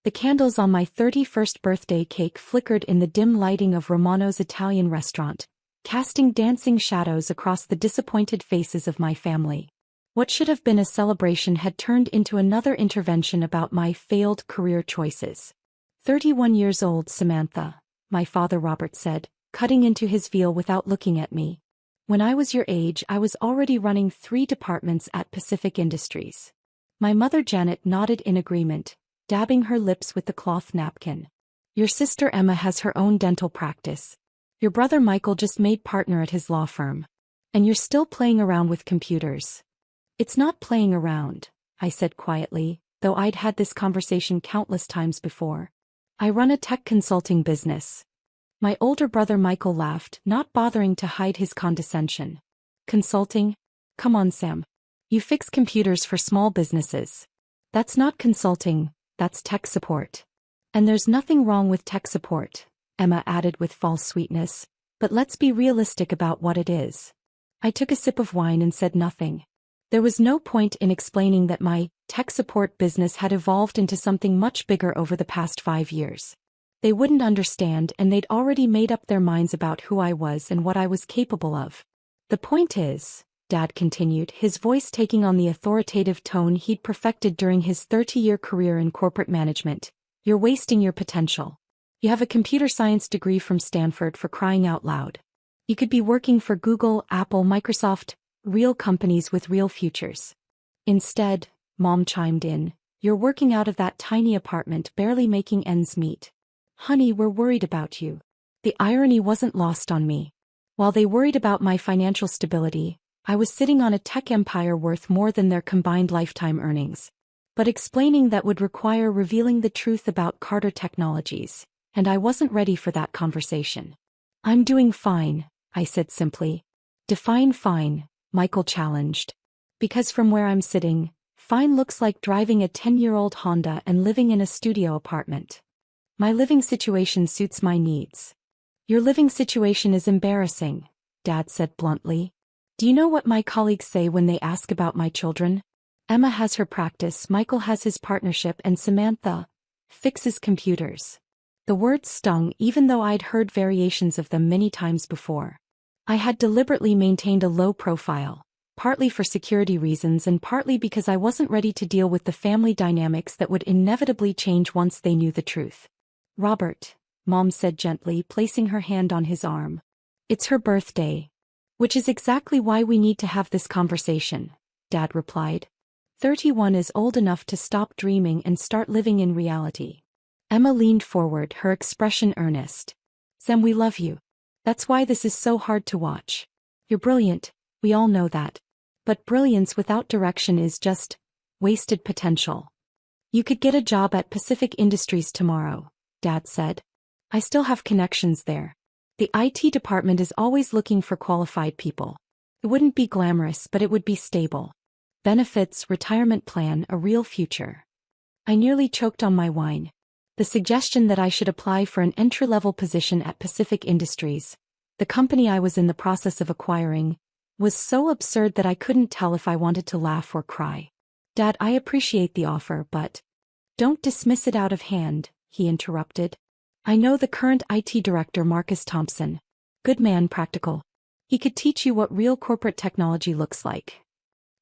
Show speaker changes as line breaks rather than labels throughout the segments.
The candles on my 31st birthday cake flickered in the dim lighting of Romano's Italian restaurant, casting dancing shadows across the disappointed faces of my family. What should have been a celebration had turned into another intervention about my failed career choices. 31 years old, Samantha, my father Robert said, cutting into his veal witut looking at me. When I was your age, I was already running 3 departments at Pacific Industries. My mother Janet nodded in agreement, dabbing her lips with the cloth napkin. Your sister Emma has her own dental practice. Your brother Michael just made partner at his law firm. And you're still playing around with computers. It's not playing around, I said quietly, though I'd had this conversation countless times before. I run a tech consulting business. My older brother Michael laughed, not bothering to hide his condescension. Consulting? Come on, Sam. You fix computers for small businesses. That's not consulting, that's tech support. And there's nothing wrong with tech support, Emma added with false sweetness, but let's be realistic about what it is. I took a sip of wine and said nothing. There was no point in explaining that my tech support business had evolved into something much bigger over the past 5 years. They wouldn't understand, and they'd already made up their minds about who I was and what I was capable of. The point is, Dad continued, his voice taking on the authoritative tone he'd perfected during his 30-year career in corporate management, you're wasting your potential. You have a computer science degree from Stanford, for crying out loud. You could be working for Google, Apple, Microsoft, real companies with real futures. Instead, Mom chimed in, you're working out of that tiny apartment, barely making ends meet. Honey, we're worried about you. The irony wasn't lost on me. While they worried about my financial stability, I was sitting on a tech empire worth more than their combined lifetime earnings. But explaining that would require revealing the truth about Carter Technologies, and I wasn't ready for that conversation. I'm doing fine, I said simply. Define fine, Michael challenged. Because from where I'm sitting, fine looks like driving a 10-year-old Honda and living in a studio apartment. My living situation suits my needs. Your living situation is embarrassing, Dad said bluntly. Do you know what my colleagues say when they ask about my children? Emma has her practice, Michael has his partnership, and Samantha fixes computers. The words stung, even though I'd heard variations of them many times before. I had deliberately maintained a low profile, partly for security reasons and partly because I wasn't ready to deal with the family dynamics that would inevitably change once they knew the truth. Robert, Mom said gently, placing her hand on his arm. It's her birthday. Which is exactly why we need to have this conversation, Dad replied. 31 is old enough to stop dreaming and start living in reality. Emma leaned forward, her expression earnest. Sam, we love you. That's why this is so hard to watch. You're brilliant, we all know that. But brilliance without direction is just wasted potential. You could get a job at Pacific Industries tomorrow, Dad said. I still have connections there. The IT department is always looking for qualified people. It wouldn't be glamorous, but it would be stable. Benefits, retirement plan, a real future. I nearly choked on my wine. The suggestion that I should apply for an entry-level position at Pacific Industries, the company I was in the process of acquiring, was so absurd that I couldn't tell if I wanted to laugh or cry. Dad, I appreciate the offer, but don't dismiss it out of hand, he interrupted. I know the current IT director, Marcus Thompson. Good man, practical. He could teach you what real corporate technology looks like.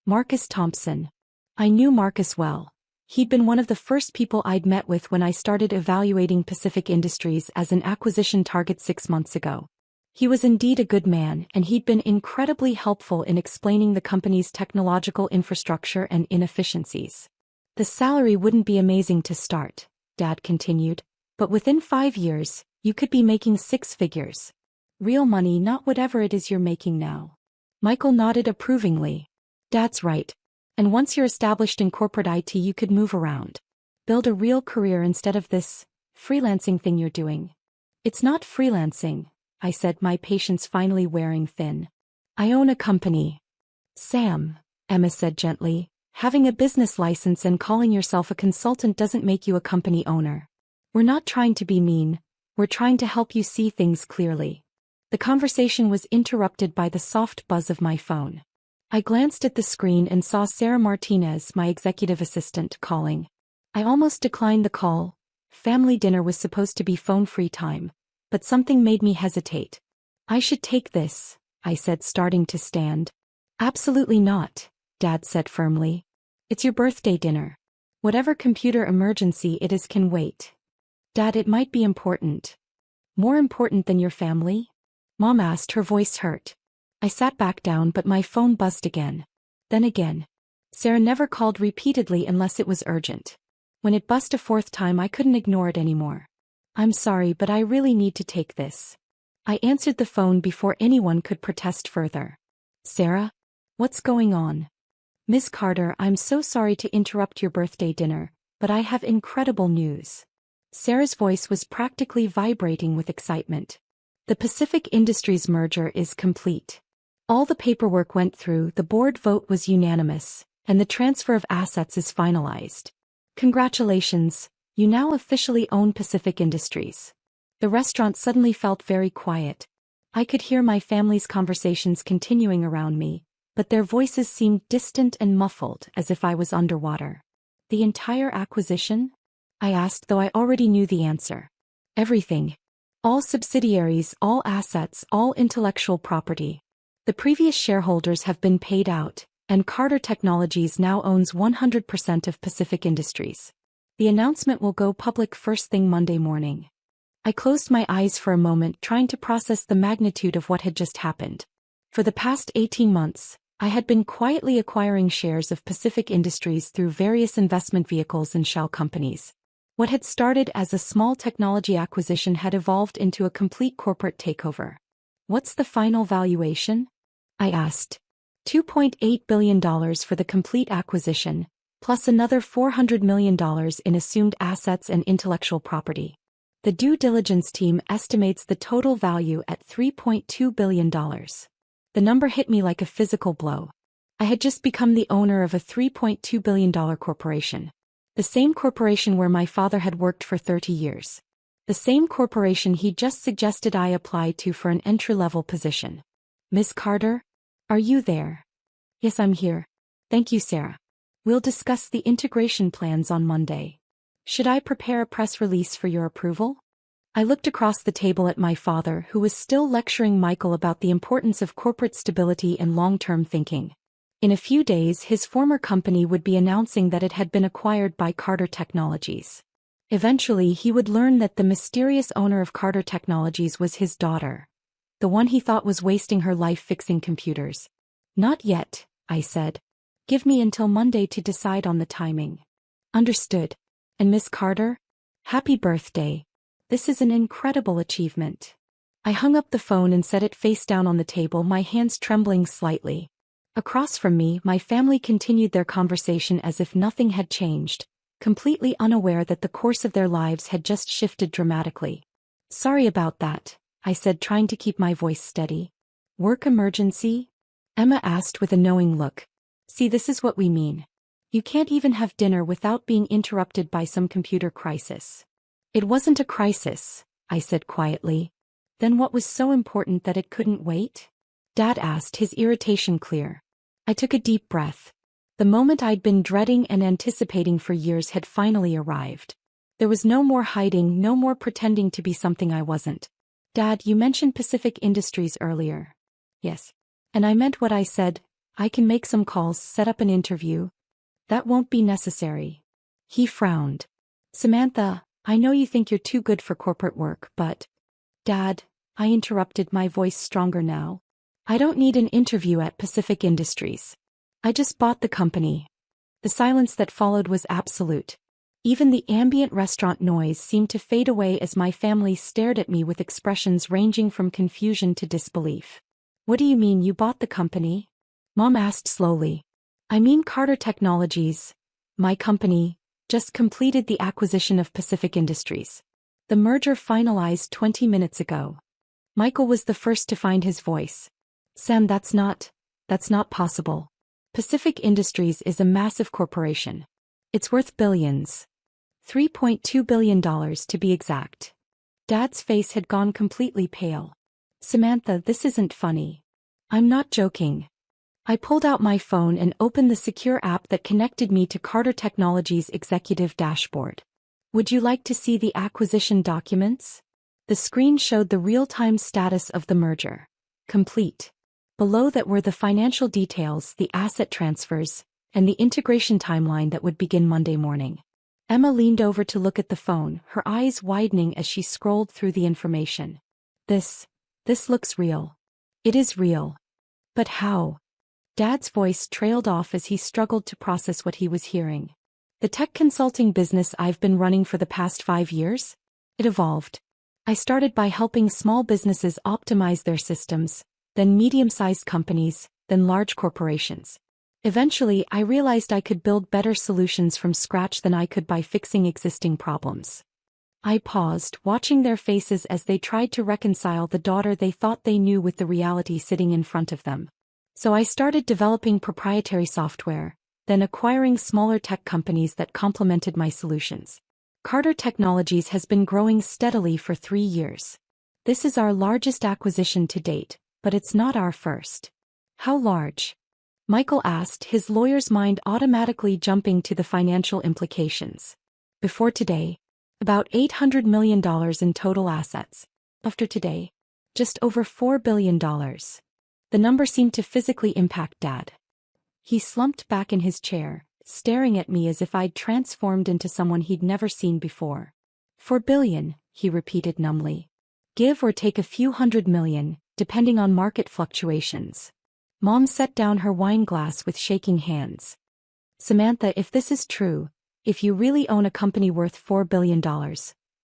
Marcus Thompson. I knew Marcus well. He'd been one of the first people I'd met with when I started evaluating Pacific Industries as an acquisition target 6 months ago. He was indeed a good man, and he'd been incredibly helpful in explaining the company's technological infrastructure and inefficiencies. The salary wouldn't be amazing to start, Dad continued, but within 5 years, you could be making 6 figures. Real money, not whatever it is you're making now. Michael nodded approvingly. Dad's right. And once you're established in corporate IT, you could move around. Build a real career instead of this freelancing thing you're doing. It's not freelancing, I said, my patience finally wearing thin. I own a company. Sam, Emma said gently, having a business license and calling yourself a consultant doesn't make you a company owner. We're not trying to be mean, we're trying to help you see things clearly. The conversation was interrupted by the soft buzz of my phone. I glanced at the screen and saw Sarah Martinez, my executive assistant, calling. I almost declined the call, Family dinner was supposed to be phone-free time, but something made me hesitate. I should take this, I said, starting to stand. Absolutely not, Dad said firmly. It's your birthday dinner. Whatever computer emergency it is can wait. Dad, it might be important. More important than your family? Mom asked, her voice hurt. I sat back down, but my phone buzzed again. Then again. Sarah never called repeatedly unless it was urgent. When it buzzed a fourth time, I couldn't ignore it anymore. I'm sorry, but I really need to take this. I answered the phone before anyone could protest further. Sarah? What's going on? Ms. Carter, I'm so sorry to interrupt your birthday dinner, but I have incredible news. Sarah's voice was practically vibrating with excitement. The Pacific Industries merger is complete. All the paperwork went through, the board vote was unanimous, and the transfer of assets is finalized. Congratulations, you now officially own Pacific Industries. The restaurant suddenly felt very quiet. I could hear my family's conversations continuing around me, but their voices seemed distant and muffled, as if I was underwater. The entire acquisition? I asked, though I already knew the answer. Everything. All subsidiaries, all assets, all intellectual property. The previous shareholders have been paid out, and Carter Technologies now owns 100% of Pacific Industries. The announcement will go public first thing Monday morning. I closed my eyes for a moment, trying to process the magnitude of what had just happened. For the past 18 months, I had been quietly acquiring shares of Pacific Industries through various investment vehicles and shell companies. What had started as a small technology acquisition had evolved into a complete corporate takeover. What's the final valuation? I asked. $2.8 billion for the complete acquisition, plus another $400 million in assumed assets and intellectual property. The due diligence team estimates the total value at $3.2 billion. The number hit me like a physical blow. I had just become the owner of a $3.2 billion corporation. The same corporation where my father had worked for 30 years. The same corporation he just suggested I apply to for an entry-level position. Ms. Carter? Are you there? Yes, I'm here. Thank you, Sarah. We'll discuss the integration plans on Monday. Should I prepare a press release for your approval? I looked across the table at my father, who was still lecturing Michael about the importance of corporate stability and long-term thinking. In a few days, his former company would be announcing that it had been acquired by Carter Technologies. Eventually, he would learn that the mysterious owner of Carter Technologies was his daughter, the one he thought was wasting her life fixing computers. Not yet, I said. Give me until Monday to decide on the timing. Understood. And Miss Carter? Happy birthday. This is an incredible achievement. I hung up the phone and set it face down on the table, my hands trembling slightly. Across from me, my family continued their conversation as if nothing had changed, completely unaware that the course of their lives had just shifted dramatically. Sorry about that, I said, trying to keep my voice steady. Work emergency? Emma asked with a knowing look. See, this is what we mean. You can't even have dinner without being interrupted by some computer crisis. It wasn't a crisis, I said quietly. Then what was so important that it couldn't wait? Dad asked, his irritation clear. I took a deep breath. The moment I'd been dreading and anticipating for years had finally arrived. There was no more hiding, no more pretending to be something I wasn't. Dad, you mentioned Pacific Industries earlier. Yes. And I meant what I said. I can make some calls, set up an interview. That won't be necessary. He frowned. Samantha, I know you think you're too good for corporate work, but... Dad, I interrupted, my voice stronger now. I don't need an interview at Pacific Industries. I just bought the company. The silence that followed was absolute. Even the ambient restaurant noise seemed to fade away as my family stared at me with expressions ranging from confusion to disbelief. What do you mean you bought the company? Mom asked slowly. I mean Carter Technologies, my company, just completed the acquisition of Pacific Industries. The merger finalized 20 minutes ago. Michael was the first to find his voice. Sam, that's not possible. Pacific Industries is a massive corporation. It's worth billions. $3.2 billion to be exact. Dad's face had gone completely pale. Samantha, this isn't funny. I'm not joking. I pulled out my phone and opened the secure app that connected me to Carter Technologies' executive dashboard. Would you like to see the acquisition documents? The screen showed the real-time status of the merger. Complete. Below that were the financial details, the asset transfers, and the integration timeline that would begin Monday morning. Emma leaned over to look at the phone, her eyes widening as she scrolled through the information. This looks real. It is real. But how? Dad's voice trailed off as he struggled to process what he was hearing. The tech consulting business I've been running for the past 5 years? It evolved. I started by helping small businesses optimize their systems, then medium-sized companies, then large corporations. Eventually, I realized I could build better solutions from scratch than I could by fixing existing problems. I paused, watching their faces as they tried to reconcile the daughter they thought they knew with the reality sitting in front of them. So I started developing proprietary software, then acquiring smaller tech companies that complemented my solutions. Carter Technologies has been growing steadily for 3 years. This is our largest acquisition to date, but it's not our first. How large? Michael asked, his lawyer's mind automatically jumping to the financial implications. Before today, about $800 million in total assets. After today, just over $4 billion. The number seemed to physically impact Dad. He slumped back in his chair, staring at me as if I'd transformed into someone he'd never seen before. $4 billion, he repeated numbly. Give or take a few $100 million, depending on market fluctuations. Mom set down her wine glass with shaking hands. Samantha, if this is true, if you really own a company worth $4 billion,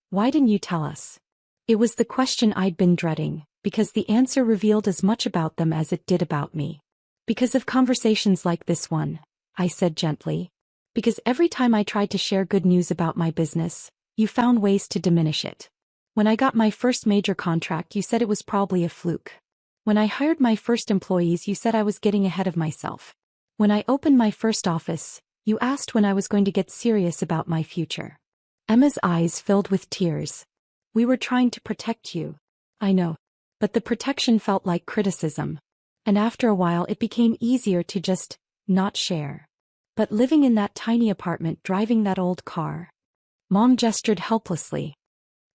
why didn't you tell us? It was the question I'd been dreading, because the answer revealed as much about them as it did about me. Because of conversations like this one, I said gently. Because every time I tried to share good news about my business, you found ways to diminish it. When I got my first major contract, you said it was probably a fluke. When I hired my first employees, you said I was getting ahead of myself. When I opened my first office, you asked when I was going to get serious about my future. Emma's eyes filled with tears. We were trying to protect you. I know. But the protection felt like criticism. And after a while it became easier to just not share. But living in that tiny apartment, driving that old car. Mom gestured helplessly.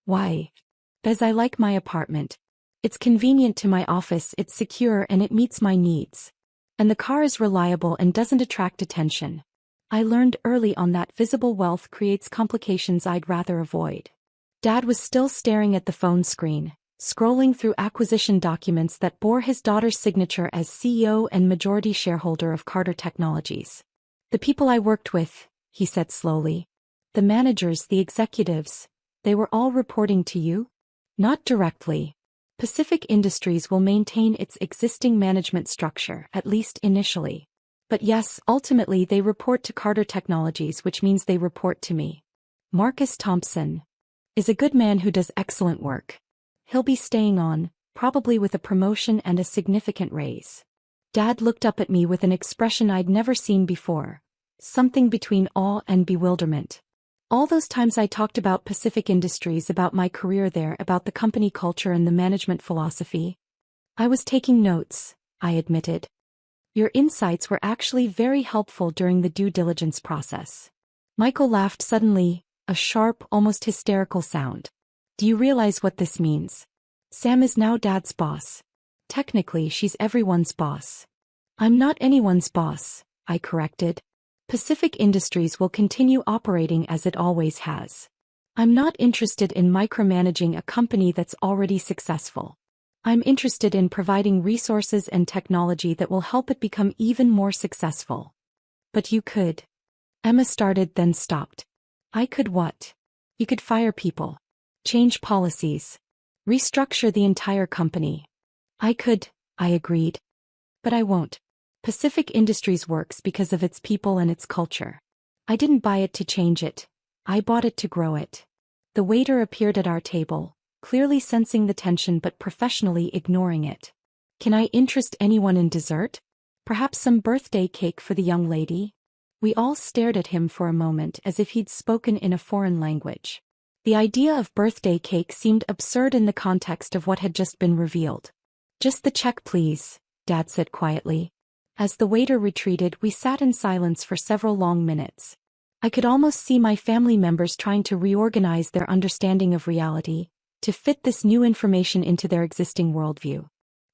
Why? Because I like my apartment. It's convenient to my office, it's secure, and it meets my needs. And the car is reliable and doesn't attract attention. I learned early on that visible wealth creates complications I'd rather avoid. Dad was still staring at the phone screen, scrolling through acquisition documents that bore his daughter's signature as CEO and majority shareholder of Carter Technologies. The people I worked with, he said slowly. The managers, the executives, they were all reporting to you? Not directly. Pacific Industries will maintain its existing management structure, at least initially. But yes, ultimately they report to Carter Technologies, which means they report to me. Marcus Thompson is a good man who does excellent work. He'll be staying on, probably with a promotion and a significant raise. Dad looked up at me with an expression I'd never seen before, something between awe and bewilderment. All those times I talked about Pacific Industries, about my career there, about the company culture and the management philosophy. I was taking notes, I admitted. Your insights were actually very helpful during the due diligence process. Michael laughed suddenly, a sharp, almost hysterical sound. Do you realize what this means? Sam is now Dad's boss. Technically, she's everyone's boss. I'm not anyone's boss, I corrected. Pacific Industries will continue operating as it always has. I'm not interested in micromanaging a company that's already successful. I'm interested in providing resources and technology that will help it become even more successful. But you could. Emma started, then stopped. I could what? You could fire people. Change policies. Restructure the entire company. I could, I agreed. But I won't. Pacific Industries works because of its people and its culture. I didn't buy it to change it. I bought it to grow it. The waiter appeared at our table, clearly sensing the tension but professionally ignoring it. Can I interest anyone in dessert? Perhaps some birthday cake for the young lady? We all stared at him for a moment as if he'd spoken in a foreign language. The idea of birthday cake seemed absurd in the context of what had just been revealed. Just the check, please, Dad said quietly. As the waiter retreated, we sat in silence for several long minutes. I could almost see my family members trying to reorganize their understanding of reality, to fit this new information into their existing worldview.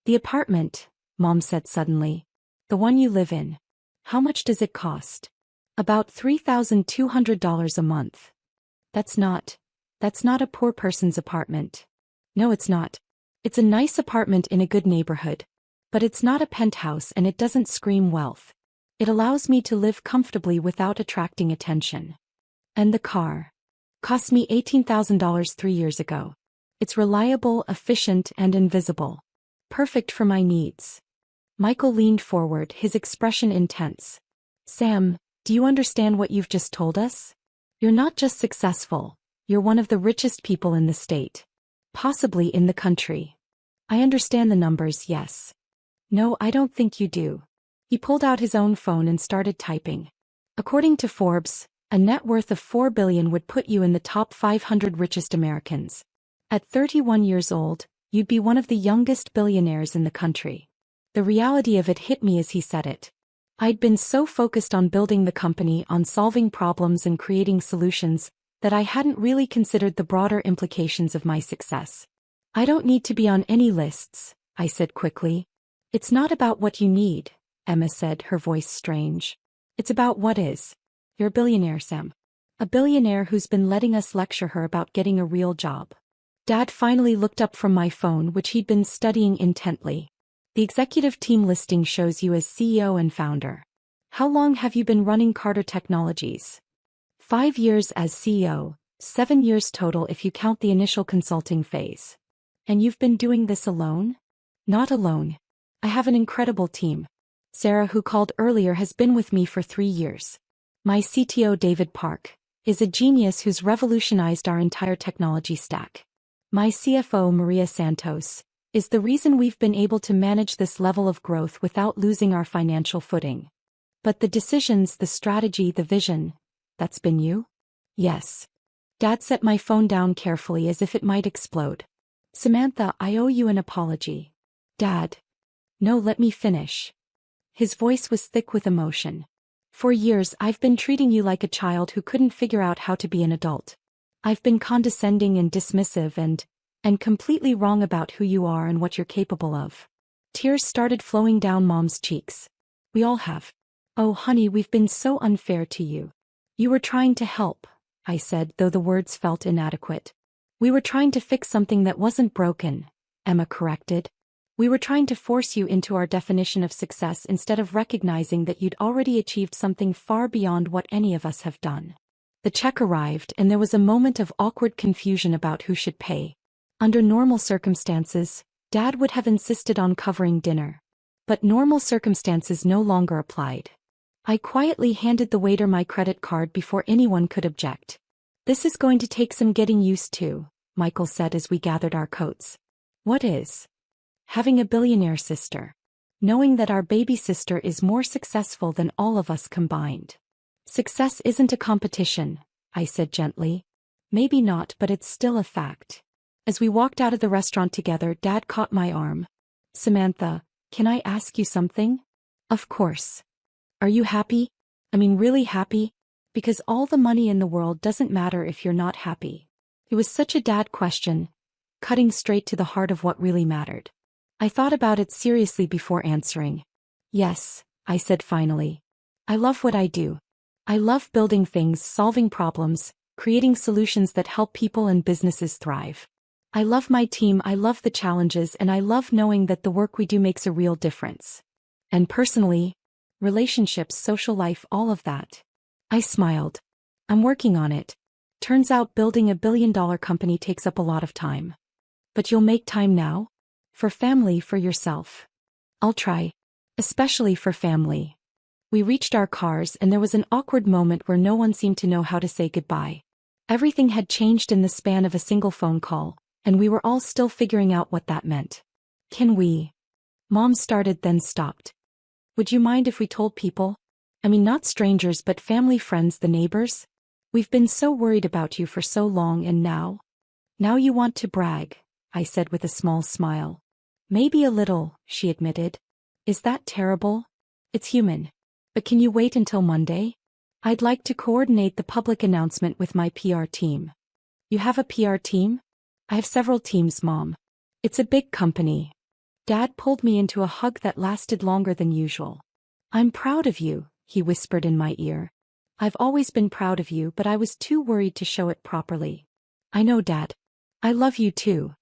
The apartment, Mom said suddenly. The one you live in. How much does it cost? About $3,200 a month. That's not a poor person's apartment. No, it's not. It's a nice apartment in a good neighborhood. But it's not a penthouse and it doesn't scream wealth. It allows me to live comfortably without attracting attention. And the car. Cost me $18,000 3 years ago. It's reliable, efficient, and invisible. Perfect for my needs. Michael leaned forward, his expression intense. Sam, do you understand what you've just told us? You're not just successful, you're one of the richest people in the state. Possibly in the country. I understand the numbers, yes. No, I don't think you do. He pulled out his own phone and started typing. According to Forbes, a net worth of $4 billion would put you in the top 500 richest Americans. At 31 years old, you'd be one of the youngest billionaires in the country. The reality of it hit me as he said it. I'd been so focused on building the company, on solving problems and creating solutions, that I hadn't really considered the broader implications of my success. I don't need to be on any lists, I said quickly. It's not about what you need, Emma said, her voice strange. It's about what is. You're a billionaire, Sam. A billionaire who's been letting us lecture her about getting a real job. Dad finally looked up from my phone, which he'd been studying intently. The executive team listing shows you as CEO and founder. How long have you been running Carter Technologies? 5 years as CEO, 7 years total if you count the initial consulting phase. And you've been doing this alone? Not alone. I have an incredible team. Sarah, who called earlier, has been with me for 3 years. My CTO, David Park, is a genius who's revolutionized our entire technology stack. My CFO, Maria Santos, is the reason we've been able to manage this level of growth without losing our financial footing. But the decisions, the strategy, the vision, that's been you? Yes. Dad set my phone down carefully as if it might explode. Samantha, I owe you an apology. Dad. No, let me finish. His voice was thick with emotion. For years I've been treating you like a child who couldn't figure out how to be an adult. I've been condescending and dismissive and completely wrong about who you are and what you're capable of. Tears started flowing down Mom's cheeks. We all have. Oh, honey, we've been so unfair to you. You were trying to help, I said, though the words felt inadequate. We were trying to fix something that wasn't broken, Emma corrected. We were trying to force you into our definition of success instead of recognizing that you'd already achieved something far beyond what any of us have done. The check arrived and there was a moment of awkward confusion about who should pay. Under normal circumstances, Dad would have insisted on covering dinner. But normal circumstances no longer applied. I quietly handed the waiter my credit card before anyone could object. This is going to take some getting used to, Michael said as we gathered our coats. What is? Having a billionaire sister. Knowing that our baby sister is more successful than all of us combined. Success isn't a competition, I said gently. Maybe not, but it's still a fact. As we walked out of the restaurant together, Dad caught my arm. Samantha, can I ask you something? Of course. Are you happy? I mean, really happy? Because all the money in the world doesn't matter if you're not happy. It was such a dad question, cutting straight to the heart of what really mattered. I thought about it seriously before answering. Yes, I said finally. I love what I do. I love building things, solving problems, creating solutions that help people and businesses thrive. I love my team, I love the challenges, and I love knowing that the work we do makes a real difference. And personally, relationships, social life, all of that. I smiled. I'm working on it. Turns out building a billion-dollar company takes up a lot of time. But you'll make time now? For family, for yourself. I'll try. Especially for family. We reached our cars and there was an awkward moment where no one seemed to know how to say goodbye. Everything had changed in the span of a single phone call, and we were all still figuring out what that meant. Can we? Mom started then stopped. Would you mind if we told people? I mean, not strangers but family, friends, the neighbors? We've been so worried about you for so long and now? Now you want to brag, I said with a small smile. Maybe a little, she admitted. Is that terrible? It's human. But can you wait until Monday? I'd like to coordinate the public announcement with my PR team. You have a PR team? I have several teams, Mom. It's a big company. Dad pulled me into a hug that lasted longer than usual. I'm proud of you, he whispered in my ear. I've always been proud of you, but I was too worried to show it properly. I know, Dad. I love you too.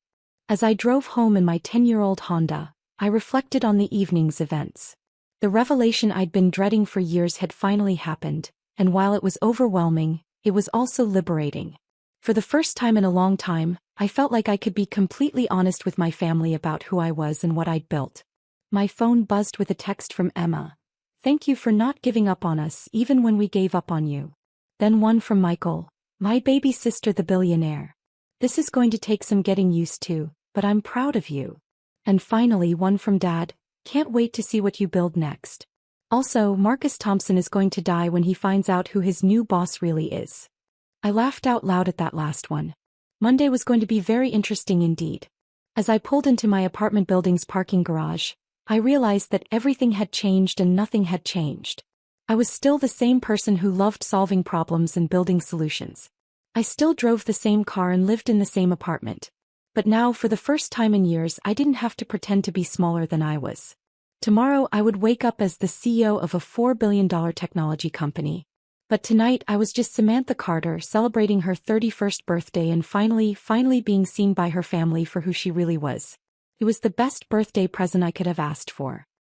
As I drove home in my 10-year-old Honda, I reflected on the evening's events. The revelation I'd been dreading for years had finally happened, and while it was overwhelming, it was also liberating. For the first time in a long time, I felt like I could be completely honest with my family about who I was and what I'd built. My phone buzzed with a text from Emma. Thank you for not giving up on us even when we gave up on you. Then one from Michael, my baby sister the billionaire. This is going to take some getting used to, but I'm proud of you. And finally one from Dad, can't wait to see what you build next. Also, Marcus Thompson is going to die when he finds out who his new boss really is. I laughed out loud at that last one. Monday was going to be very interesting indeed. As I pulled into my apartment building's parking garage, I realized that everything had changed and nothing had changed. I was still the same person who loved solving problems and building solutions. I still drove the same car and lived in the same apartment. But now, for the first time in years, I didn't have to pretend to be smaller than I was. Tomorrow I would wake up as the CEO of a $4 billion technology company. But tonight I was just Samantha Carter celebrating her 31st birthday and finally being seen by her family for who she really was. It was the best birthday present I could have asked for.